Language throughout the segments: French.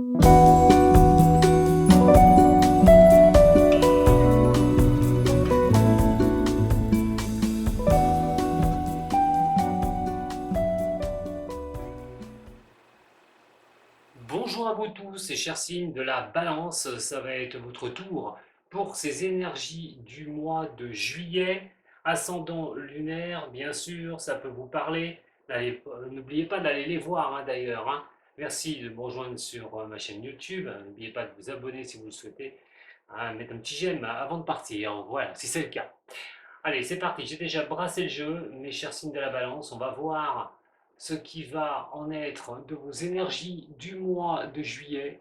Bonjour à vous tous, c'est cher signe de la balance, ça va être votre tour pour ces énergies du mois de juillet, ascendant lunaire, bien sûr, ça peut vous parler. N'oubliez pas d'aller les voir d'ailleurs, hein. Merci de me rejoindre sur ma chaîne YouTube, n'oubliez pas de vous abonner si vous le souhaitez, hein, mettre un petit j'aime avant de partir, voilà, si c'est le cas. Allez, c'est parti, j'ai déjà brassé le jeu, mes chers signes de la balance, on va voir ce qui va en être de vos énergies du mois de juillet.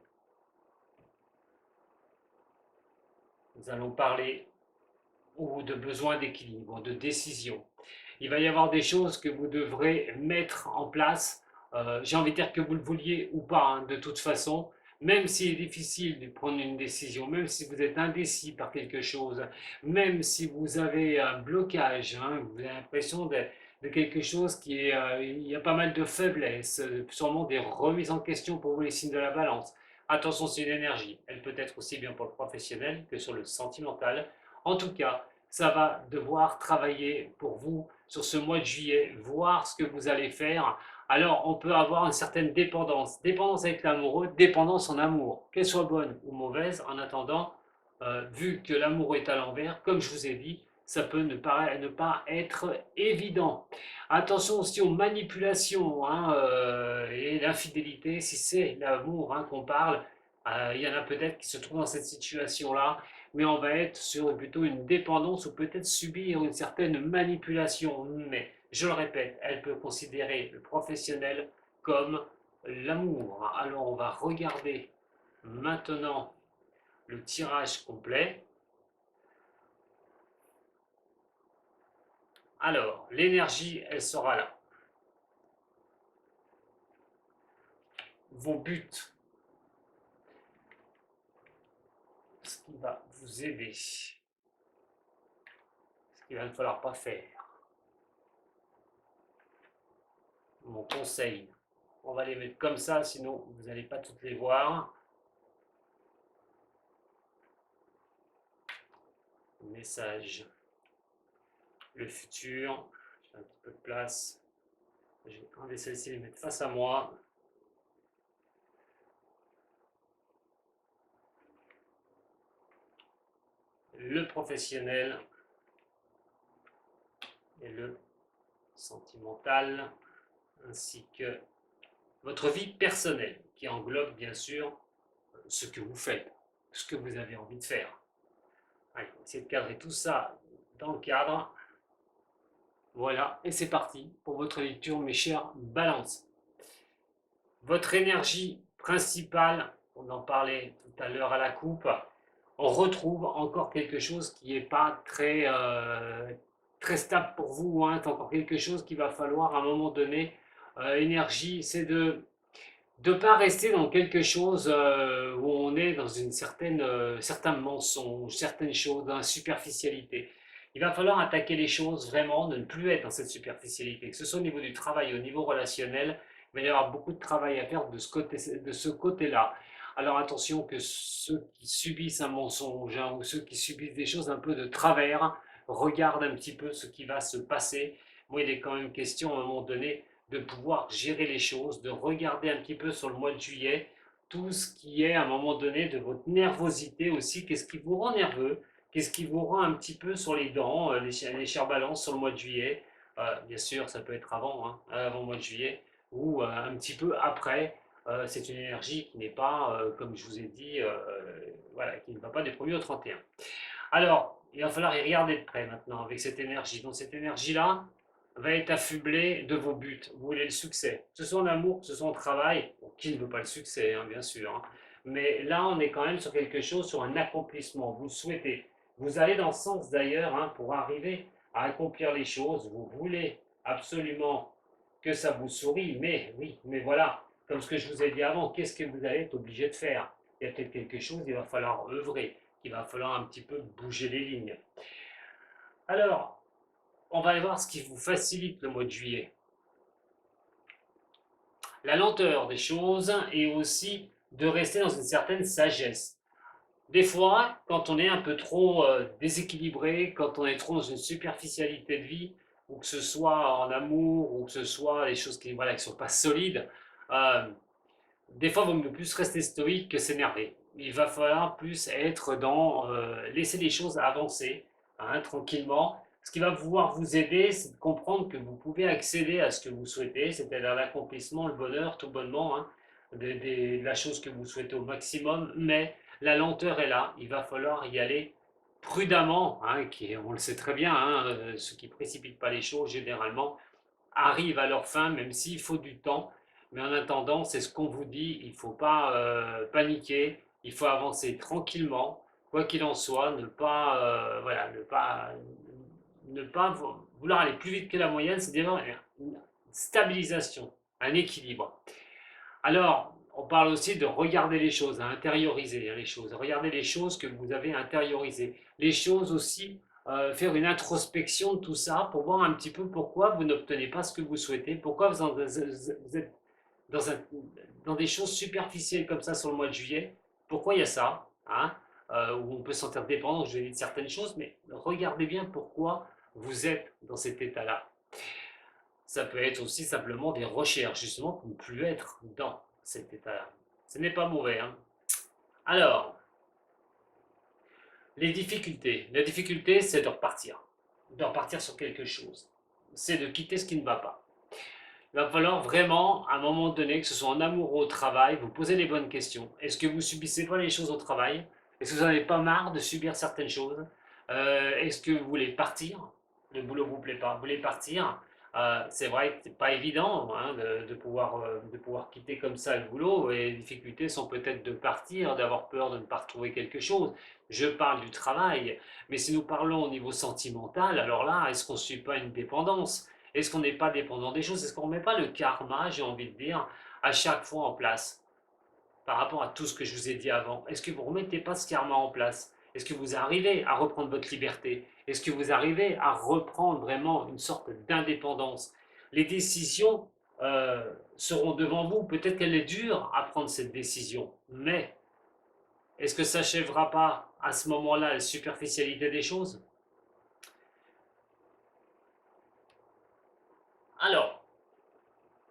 Nous allons parler ou de besoin d'équilibre, de décision. Il va y avoir des choses que vous devrez mettre en place. J'ai envie de dire que vous le vouliez ou pas, hein, de toute façon, même s'il est difficile de prendre une décision, même si vous êtes indécis par quelque chose, même si vous avez un blocage, hein, vous avez l'impression de quelque chose qui est, il y a pas mal de faiblesses, sûrement des remises en question pour vous les signes de la balance. Attention, c'est une énergie. Elle peut être aussi bien pour le professionnel que sur le sentimental. En tout cas, ça va devoir travailler pour vous sur ce mois de juillet, voir ce que vous allez faire. Alors, on peut avoir une certaine dépendance, dépendance avec l'amoureux, dépendance en amour, qu'elle soit bonne ou mauvaise. En attendant, vu que l'amour est à l'envers, comme je vous ai dit, ça peut ne pas être évident. Attention aussi aux manipulations, et l'infidélité, si c'est l'amour, qu'on parle, il y en a peut-être qui se trouvent dans cette situation-là, mais on va être sur plutôt une dépendance ou peut-être subir une certaine manipulation. Mais, je le répète, elle peut considérer le professionnel comme l'amour. Alors on va regarder maintenant le tirage complet. Alors, l'énergie, elle sera là. Vos buts, ce qui va vous aider, ce qu'il va ne falloir pas faire. Mon conseil, on va les mettre comme ça, sinon vous n'allez pas toutes les voir. Message, le futur, j'ai un petit peu de place. Je vais enlever celle-ci et les mettre face à moi. Le professionnel et le sentimental, ainsi que votre vie personnelle, qui englobe bien sûr ce que vous faites, ce que vous avez envie de faire. Allez, on va essayer de cadrer tout ça dans le cadre. Voilà, et c'est parti pour votre lecture, mes chers balances. Votre énergie principale, on en parlait tout à l'heure à la coupe, on retrouve encore quelque chose qui n'est pas très stable pour vous, c'est encore quelque chose qu'il va falloir à un moment donné, énergie, c'est de ne pas rester dans quelque chose où on est dans une certains mensonges, certaines choses, dans la superficialité. Il va falloir attaquer les choses vraiment, de ne plus être dans cette superficialité, que ce soit au niveau du travail, au niveau relationnel, il va y avoir beaucoup de travail à faire de ce côté-là. Alors attention que ceux qui subissent un mensonge, ou ceux qui subissent des choses un peu de travers, regardent un petit peu ce qui va se passer. Moi, il est quand même question à un moment donné de pouvoir gérer les choses, de regarder un petit peu sur le mois de juillet tout ce qui est à un moment donné de votre nervosité aussi, qu'est-ce qui vous rend nerveux, qu'est-ce qui vous rend un petit peu sur les dents, les chères balances sur le mois de juillet. Bien sûr, ça peut être avant le mois de juillet, ou un petit peu après. C'est une énergie qui n'est pas, comme je vous ai dit, voilà, qui ne va pas du 1er au 31. Alors, il va falloir y regarder de près maintenant avec cette énergie. Donc cette énergie-là va être affublée de vos buts. Vous voulez le succès, que ce soit en amour, que ce soit en travail. Bon, qui ne veut pas le succès, bien sûr. Mais là, on est quand même sur quelque chose, sur un accomplissement. Vous le souhaitez. Vous allez dans ce sens d'ailleurs pour arriver à accomplir les choses. Vous voulez absolument que ça vous sourie, mais oui, mais voilà, comme ce que je vous ai dit avant, qu'est-ce que vous allez être obligé de faire? Il y a peut-être quelque chose, il va falloir œuvrer, il va falloir un petit peu bouger les lignes. Alors, on va aller voir ce qui vous facilite le mois de juillet. La lenteur des choses et aussi de rester dans une certaine sagesse. Des fois, quand on est un peu trop déséquilibré, quand on est trop dans une superficialité de vie, ou que ce soit en amour, ou que ce soit des choses qui voilà, qui sont pas solides, euh, des fois, il vaut mieux plus rester stoïque que s'énerver. Il va falloir plus être dans laisser les choses avancer hein, tranquillement. Ce qui va pouvoir vous aider, c'est de comprendre que vous pouvez accéder à ce que vous souhaitez, c'est-à-dire l'accomplissement, le bonheur, tout bonnement, hein, de la chose que vous souhaitez au maximum, mais la lenteur est là, il va falloir y aller prudemment, hein, on le sait très bien, hein, ceux qui ne précipitent pas les choses généralement arrivent à leur fin, même s'il faut du temps. Mais en attendant, c'est ce qu'on vous dit, il ne faut pas paniquer, il faut avancer tranquillement, quoi qu'il en soit, voilà, ne pas vouloir aller plus vite que la moyenne, c'est d'avoir une stabilisation, un équilibre. Alors, on parle aussi de regarder les choses, à intérioriser les choses, regarder les choses que vous avez intériorisées, les choses aussi, faire une introspection de tout ça pour voir un petit peu pourquoi vous n'obtenez pas ce que vous souhaitez, pourquoi vous êtes dans, dans des choses superficielles comme ça sur le mois de juillet, pourquoi il y a ça, hein, où on peut se sentir dépendant, je vais dire certaines choses, mais regardez bien pourquoi vous êtes dans cet état-là. Ça peut être aussi simplement des recherches, justement, pour ne plus être dans cet état-là. Ce n'est pas mauvais. Hein. Alors, les difficultés. La difficulté, c'est de repartir sur quelque chose. C'est de quitter ce qui ne va pas. Il va falloir vraiment, à un moment donné, que ce soit en amour ou au travail, vous poser les bonnes questions. Est-ce que vous subissez pas les choses au travail? Est-ce que vous n'en avez pas marre de subir certaines choses? Est-ce que vous voulez partir? Le boulot ne vous plaît pas? Vous voulez partir? C'est vrai que c'est pas évident hein, de pouvoir quitter comme ça le boulot. Et les difficultés sont peut-être de partir, d'avoir peur de ne pas retrouver quelque chose. Je parle du travail, mais si nous parlons au niveau sentimental, alors là, est-ce qu'on ne suit pas une dépendance? Est-ce qu'on n'est pas dépendant des choses? Est-ce qu'on ne met pas le karma, j'ai envie de dire, à chaque fois en place par rapport à tout ce que je vous ai dit avant? Est-ce que vous ne remettez pas ce karma en place? Est-ce que vous arrivez à reprendre votre liberté? Est-ce que vous arrivez à reprendre vraiment une sorte d'indépendance? Les décisions seront devant vous. Peut-être qu'elle est dure à prendre cette décision, mais est-ce que ça n'achèvera pas à ce moment-là la superficialité des choses? Alors,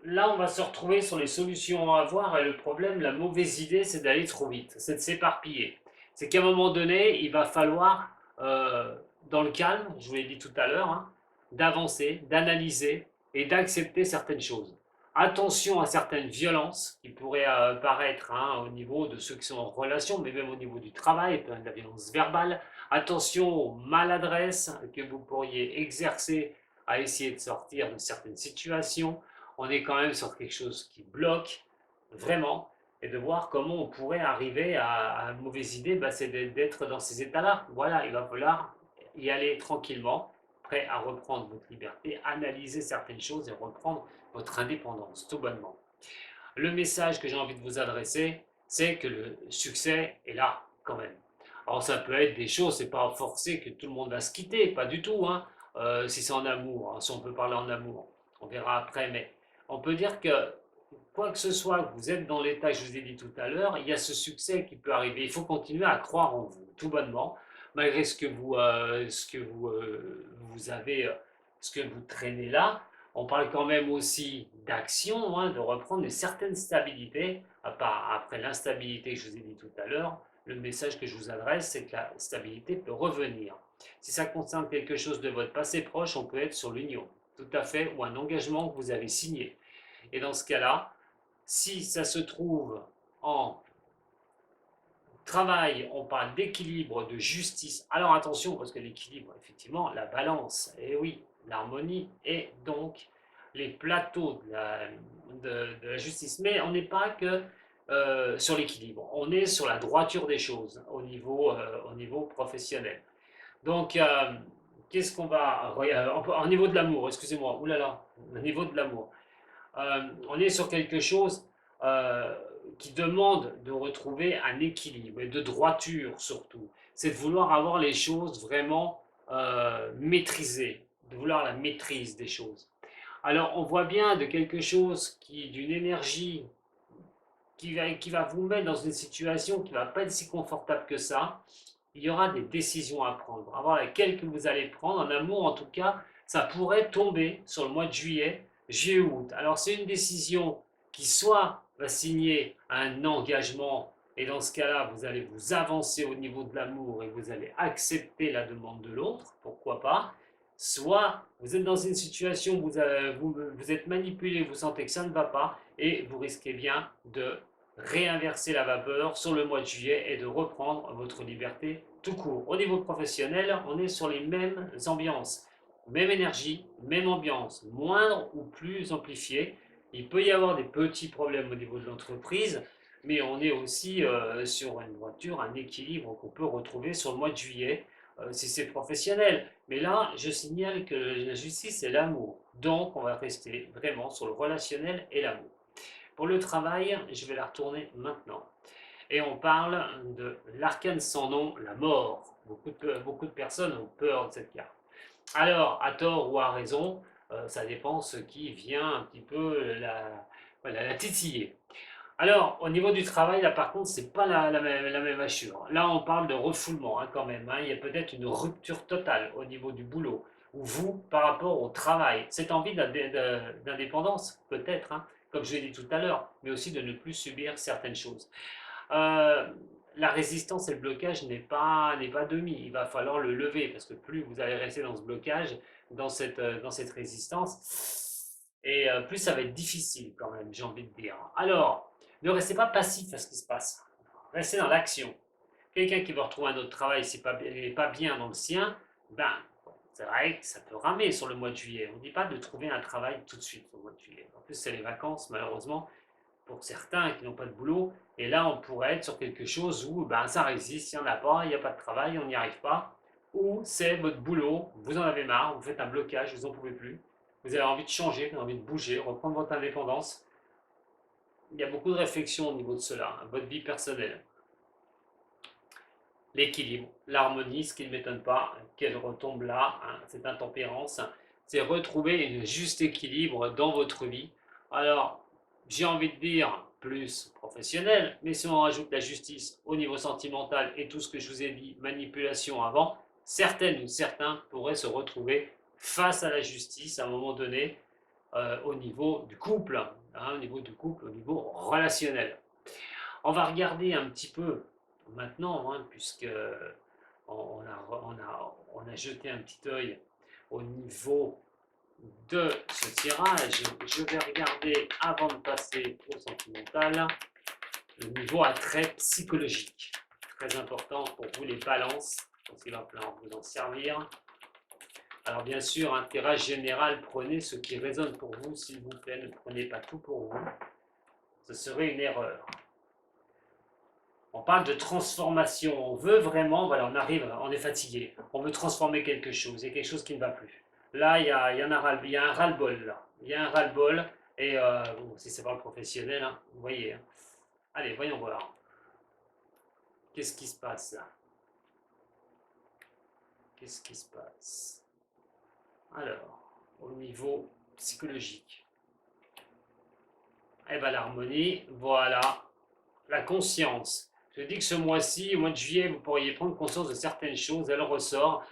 là, on va se retrouver sur les solutions à avoir et le problème, la mauvaise idée, c'est d'aller trop vite, c'est de s'éparpiller. C'est qu'à un moment donné, il va falloir, dans le calme, je vous l'ai dit tout à l'heure, hein, d'avancer, d'analyser et d'accepter certaines choses. Attention à certaines violences qui pourraient paraître hein, au niveau de ceux qui sont en relation, mais même au niveau du travail, de la violence verbale. Attention aux maladresses que vous pourriez exercer à essayer de sortir de certaines situations. On est quand même sur quelque chose qui bloque vraiment et de voir comment on pourrait arriver à une mauvaise idée, bah, c'est d'être dans ces états-là. Voilà, il va falloir y aller tranquillement, prêt à reprendre votre liberté, analyser certaines choses et reprendre votre indépendance, tout bonnement. Le message que j'ai envie de vous adresser, c'est que le succès est là quand même. Alors ça peut être des choses, c'est pas forcé que tout le monde va se quitter, pas du tout, hein. Si c'est en amour, hein, si on peut parler en amour, on verra après, mais on peut dire que quoi que ce soit, que vous êtes dans l'état que je vous ai dit tout à l'heure, il y a ce succès qui peut arriver. Il faut continuer à croire en vous, tout bonnement, malgré vous avez, ce que vous traînez là. On parle quand même aussi d'action, hein, de reprendre une certaine stabilité. Après l'instabilité que je vous ai dit tout à l'heure, le message que je vous adresse, c'est que la stabilité peut revenir. Si ça concerne quelque chose de votre passé proche, on peut être sur l'union, tout à fait, ou un engagement que vous avez signé. Et dans ce cas-là, si ça se trouve en travail, on parle d'équilibre, de justice. Alors attention, parce que l'équilibre, effectivement, la balance, et oui, l'harmonie, et donc les plateaux de la justice. Mais on n'est pas que sur l'équilibre, on est sur la droiture des choses au niveau professionnel. Donc, qu'est-ce qu'on va... Au niveau de l'amour, excusez-moi, oulala, au niveau de l'amour. On est sur quelque chose euh, qui demande de retrouver un équilibre et de droiture surtout. C'est de vouloir avoir les choses vraiment maîtrisées, de vouloir la maîtrise des choses. Alors on voit bien de quelque chose qui, d'une énergie qui va vous mettre dans une situation qui ne va pas être si confortable que ça. Il y aura des décisions à prendre. Avoir laquelle que vous allez prendre, en amour en tout cas, ça pourrait tomber sur le mois de juillet, juillet ou août. Alors c'est une décision qui soit va signer un engagement, et dans ce cas-là, vous allez vous avancer au niveau de l'amour et vous allez accepter la demande de l'autre, pourquoi pas. Soit vous êtes dans une situation où vous êtes manipulé, vous sentez que ça ne va pas, et vous risquez bien de réinverser la vapeur sur le mois de juillet et de reprendre votre liberté tout court. Au niveau professionnel, on est sur les mêmes ambiances, même énergie, même ambiance, moindre ou plus amplifiée. Il peut y avoir des petits problèmes au niveau de l'entreprise, mais on est aussi sur une voiture, un équilibre qu'on peut retrouver sur le mois de juillet, si c'est professionnel. Mais là, je signale que la justice, c'est l'amour. Donc, on va rester vraiment sur le relationnel et l'amour. Pour le travail, je vais la retourner maintenant. Et on parle de l'arcane sans nom, la mort. Beaucoup de personnes ont peur de cette carte. Alors, à tort ou à raison, ça dépend ce qui vient un petit peu voilà, la titiller. Alors, au niveau du travail, là par contre, c'est pas la même hachure. Là, on parle de refoulement quand même, hein. Il y a peut-être une rupture totale au niveau du boulot, ou vous, par rapport au travail. Cette envie d'indépendance, peut-être, hein, comme je l'ai dit tout à l'heure, mais aussi de ne plus subir certaines choses. Euh, la résistance et le blocage n'est pas demi. Il va falloir le lever, parce que plus vous allez rester dans ce blocage, dans cette résistance, et plus ça va être difficile quand même, j'ai envie de dire. Alors, ne restez pas passif à ce qui se passe. Restez dans l'action. Quelqu'un qui veut retrouver un autre travail, s'il n'est pas bien dans le sien, ben, c'est vrai que ça peut ramer sur le mois de juillet. On ne dit pas de trouver un travail tout de suite au mois de juillet. En plus, c'est les vacances, malheureusement, pour certains qui n'ont pas de boulot. Et là, on pourrait être sur quelque chose où ben, ça résiste, il n'y en a pas, il n'y a pas de travail, on n'y arrive pas. Ou c'est votre boulot, vous en avez marre, vous faites un blocage, vous n'en pouvez plus. Vous avez envie de changer, vous avez envie de bouger, reprendre votre indépendance. Il y a beaucoup de réflexions au niveau de cela, hein, votre vie personnelle. L'équilibre, l'harmonie, ce qui ne m'étonne pas qu'elle retombe là, hein, cette intempérance, c'est retrouver un juste équilibre dans votre vie. Alors, j'ai envie de dire plus professionnel, mais si on rajoute la justice au niveau sentimental et tout ce que je vous ai dit, manipulation avant, certaines ou certains pourraient se retrouver face à la justice à un moment donné au niveau du couple, hein, au niveau du couple, au niveau relationnel. On va regarder un petit peu maintenant, hein, puisque on a jeté un petit œil au niveau de ce tirage. Je vais regarder, avant de passer au sentimental, le niveau à trait psychologique. Très important pour vous les balances, parce qu'il va falloir vous en servir. Alors bien sûr, un tirage général, prenez ce qui résonne pour vous, s'il vous plaît, ne prenez pas tout pour vous. Ce serait une erreur. On parle de transformation, on veut vraiment, voilà, on arrive, on est fatigué, on veut transformer quelque chose, il y a quelque chose qui ne va plus. Là, il y a un ras-le-bol, là. Il y a un ras-le-bol, et bon, si c'est pas le professionnel, hein, vous voyez. Hein. Allez, voyons voir. Qu'est-ce qui se passe là? Qu'est-ce qui se passe? Alors, au niveau psychologique. Eh bien, l'harmonie, voilà, la conscience. Je dis que ce mois-ci, au mois de juillet, vous pourriez prendre conscience de certaines choses, elle ressort.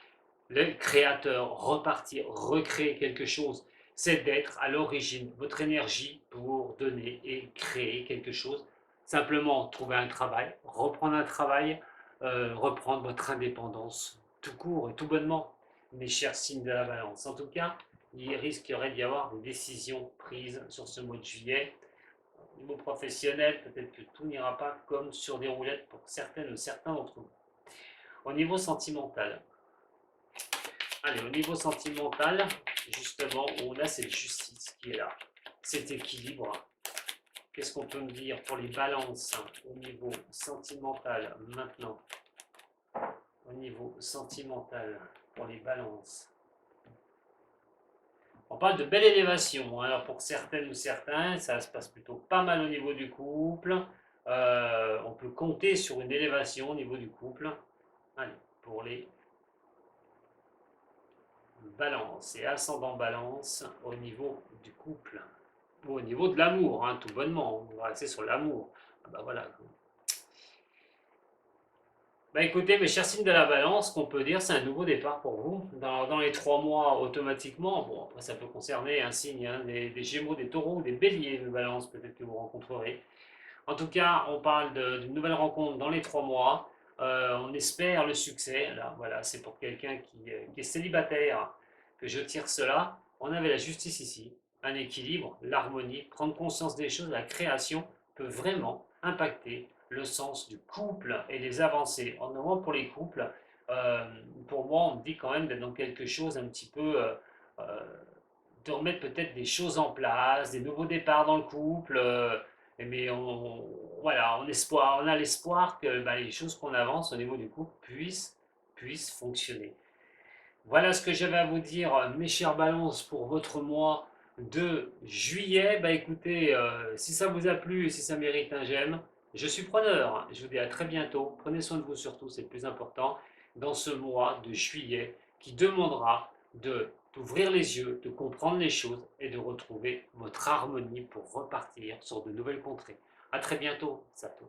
Le créateur, repartir, recréer quelque chose, c'est d'être à l'origine, votre énergie pour donner et créer quelque chose. Simplement trouver un travail, reprendre un travail, reprendre votre indépendance, tout court et tout bonnement, mes chers signes de la balance. En tout cas, il risquerait d'y avoir des décisions prises sur ce mois de juillet. Au niveau professionnel, peut-être que tout n'ira pas comme sur des roulettes pour certaines ou certains d'entre vous. Au niveau sentimental, allez, au niveau sentimental, justement, on a cette justice qui est là, cet équilibre. Qu'est-ce qu'on peut me dire pour les balances au niveau sentimental maintenant? Au niveau sentimental, pour les balances. On parle de belle élévation. Alors pour certaines ou certains, ça se passe plutôt pas mal au niveau du couple. On peut compter sur une élévation au niveau du couple. Allez, pour les balance et ascendant balance au niveau du couple ou au niveau de l'amour, hein, tout bonnement, on va rester sur l'amour. Ah bah voilà. Bah écoutez, mes chers signes de la balance, ce qu'on peut dire, c'est un nouveau départ pour vous. Dans les 3 mois, automatiquement, bon, après ça peut concerner un signe, hein, des gémeaux, des taureaux, des béliers de balance, peut-être que vous rencontrerez. En tout cas, on parle d'une nouvelle rencontre dans les 3 mois. On espère le succès. Là, voilà, c'est pour quelqu'un qui est célibataire que je tire cela. On avait la justice ici, un équilibre, l'harmonie, prendre conscience des choses, la création peut vraiment impacter le sens du couple et les avancées. En moment pour les couples, euh, pour moi, on me dit quand même d'être dans quelque chose un petit peu euh, de remettre peut-être des choses en place, des nouveaux départs dans le couple. Mais voilà, on a l'espoir que bah, les choses qu'on avance au niveau du couple puissent fonctionner. Voilà ce que j'avais à vous dire, mes chers balances, pour votre mois de juillet. Bah écoutez, si ça vous a plu et si ça mérite un j'aime, je suis preneur. Je vous dis à très bientôt. Prenez soin de vous surtout, c'est le plus important, dans ce mois de juillet qui demandera d'ouvrir les yeux, de comprendre les choses et de retrouver votre harmonie pour repartir sur de nouvelles contrées. À très bientôt, Sato.